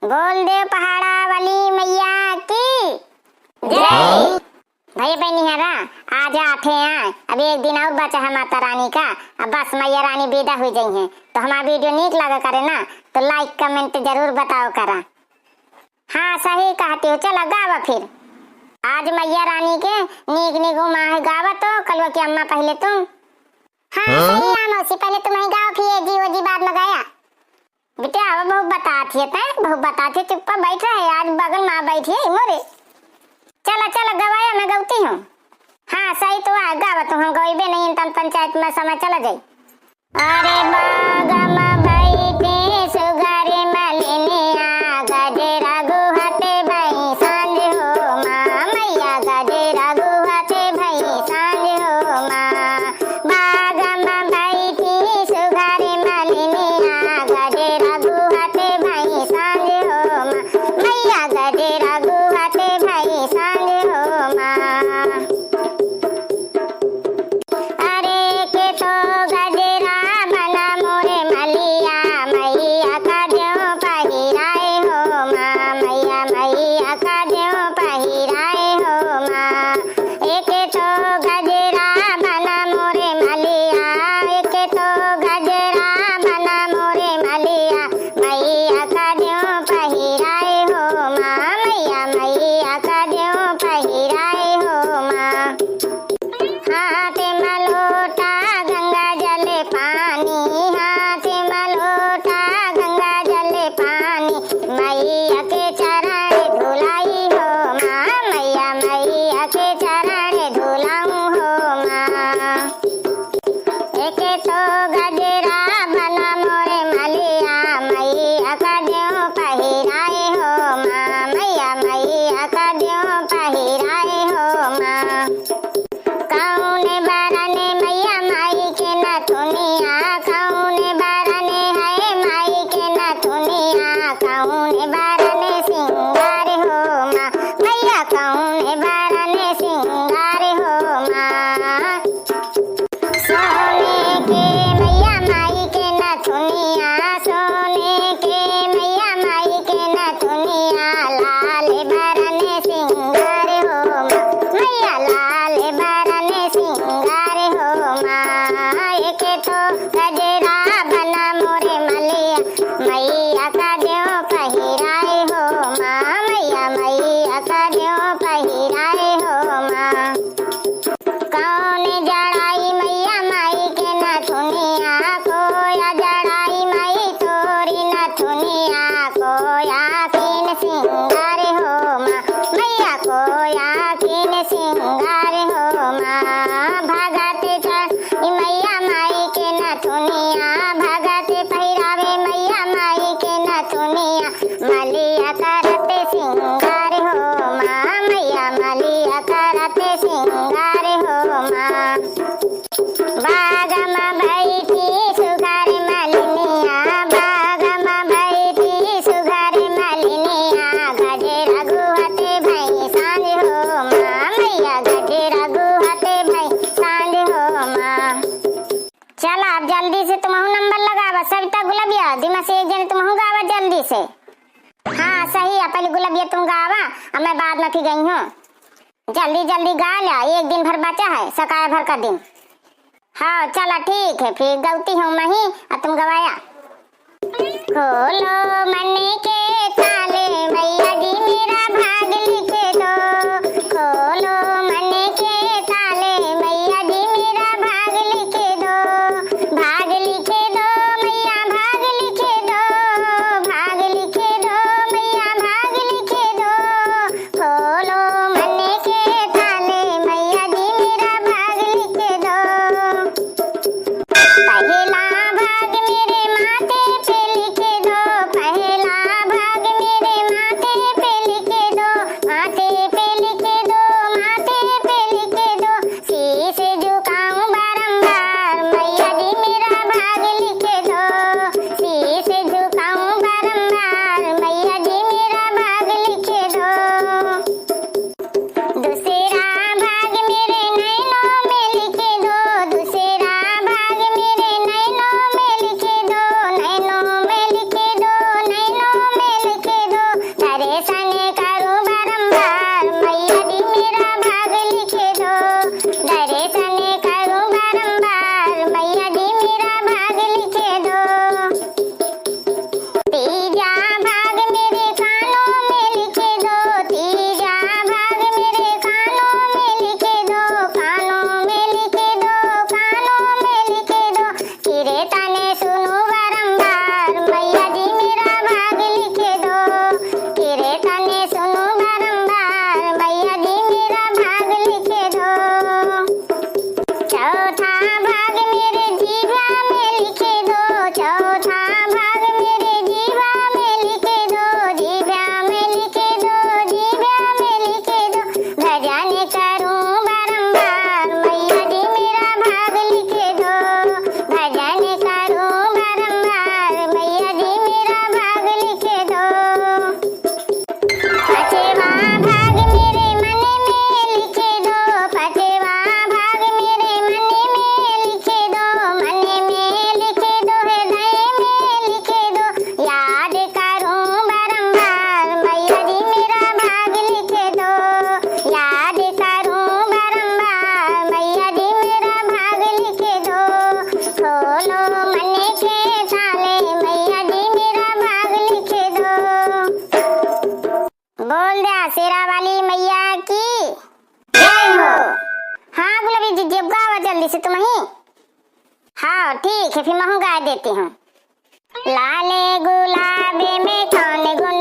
बोल दे पहाड़ा वाली मैया की जय। भैया बहनी हरा आज आते हैं। अब एक दिन और बचा है माता रानी का। अब बस मैया रानी विदा हुई गई हैं। तो हमारा वीडियो नीक लगा करे ना तो लाइक कमेंट जरूर बताओ करा। हाँ सही कहती हो। चलो गावा फिर। आज मैया रानी के नीक नीक माँ गावा तो कलवा की अम्मा पहले तुम। हाँ सही है मौसी, पहले तुम ही गाओ फिर जी वो जी बाद में गाया। बेटा अब बहुत बताती है बहुत बताती है। चुप बैठ रहे आज बगल माँ बैठी है मोरे। चलो चलो गवाया मैं गौती हूँ। हाँ सही तो है गावा तो हम गईबे नहीं तन पंचायत में समय चला जाए। अरे बागम बैठे सुगारे मलिनिया गजरा गुहते भई सांझ हो माँ मैया गजरा गुहते भई सांझ हो माँ। बागम बैठी सुगारे मलिनिया गजरा गुहते भई सांझ हो माँ मैया गजरा गुहते भई सांझ हो माँ। अरे के तो गजरा बना मोरे मलिया मैया का ज्यों पहिराए हो माँ मैया मैया का ज्यों पहिराए हो माँ। एक तो गजरा बना मोरे मलिया एक तो गजरा बना मोरे मलिया मैया का ज्यों पहिराए हो माँ मैया मैया का ज्यों पहिराए हो माँ। हाथ मलोटा गंगा जल पानी हाथ मलोटा गंगा जल पानी मैया के चरण धुलाई हो माँ मैया मैया के चरण धुलाऊं हो माँ। एक तो गजरा बना मोरे मलिया मैया का ज्यों पहिराए हो माँ मैया मैया का ज्यों पहिराए हो माँ। कौन बरने मैया माई के नथुनिया कौन बरने है माई के नथुनिया कौन बरने सिंगार हो माँ मैया कौन बरने सिंगार हो माँ। सोने के मैया माई के नथुनिया सोने के मैया माई के नथुनिया लाल बरने सिंगार हो माँ मैया लाल बरने सिंगार हो माँ। एक तो गजरा बना मोरे मलिया मैया का ज्यों पहिराए हो माँ मैया मैया का ज्यों पहिराए हो माँ। कौन जड़ाई मैया माई के नथुनिया कोया जड़ाई माई तोरी नथुनिया कोया किन सिंगार हो माँ मैया कोया किन सिंगार हो माँ। भगते चढ़ी मैया माई के नथुनिया भगते पहिरावे मैया माई के नथुनिया मलिया करते सिंगार हो माँ मैया मलिया करते सिंगार हो माँ। बागम बैठी सुगार मलिनिया बागम बैठी सुगार मलिनिया गजरा गुहते भई सांझ हो माँ मैया गजरा गुहते भई सांझ हो माँ। चल आप जल्दी से तुम नंबर लगावा सविता गुलाबिया दिमा से एक जन तुम गावा जल्दी से। हाँ सही है पहले गुलाबिया तुम गावा अब मैं बाद में फिर गई हूँ। जल्दी जल्दी गा लिया एक दिन भर बचा है सकाया भर का दिन। हाँ चला ठीक है फिर गौती हूँ मैं ही और तुम गवाया। खोलो मन के ताले मैया जी मेरा भाग लिख दो खोलो मन के ताले मैया जी मेरा भाग लिख दो भाग लिख दो मैया भाग लिख दो भाग लिख दो मैया भाग लिख दो। खोलो मन के ताले मैया जी मेरा भाग लिख दो। पहला भाग मेरे माथे पे लिख दो पहला भाग शेरा वाली मैया की जय हो। हाँ गुलाबी जी जब गावा जल्दी से तुम ही। हाँ ठीक है फिर मैं गा देती हूँ। लाले गुलाबे में कौन गुण